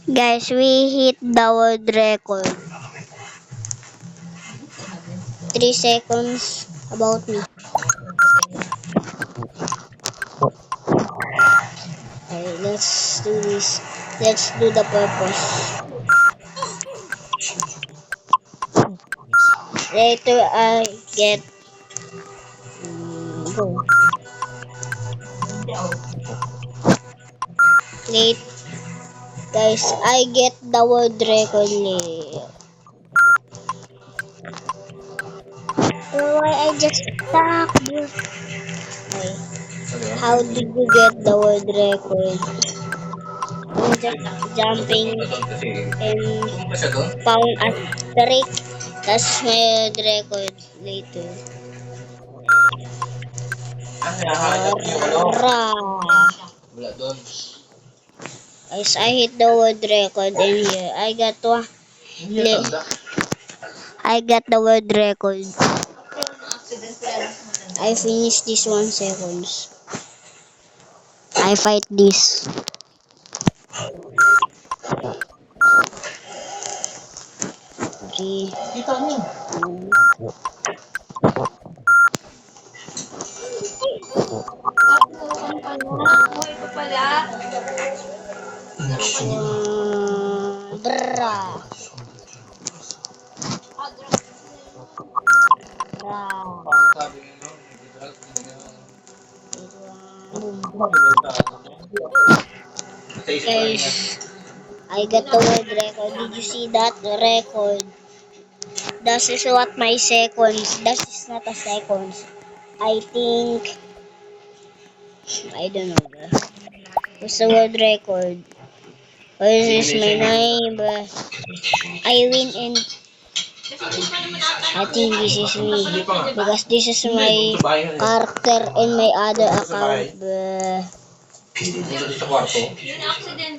Guys, we hit the world record. 3 seconds about me. Okay, let's do this. Let's do the purpose. Later I get go. Late guys, I get the world record late. Why I just stuck, bro? Okay. How did you get the world record? I'm just jumping and found a trick. That's my world record later. Wala doon. Guys, I hit the world record in here. I got the world record. I finished this 1 seconds. I fight this. Three. Bra. Guys, I got the world record. Did you see that record? This is what my seconds. That is not a seconds. I think I don't know. What's the world record? This is my name. I win and I think this is me because this is my character in my other account.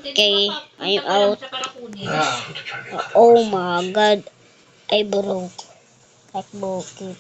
Okay, I'm out. Oh my god, I broke. Like broke it.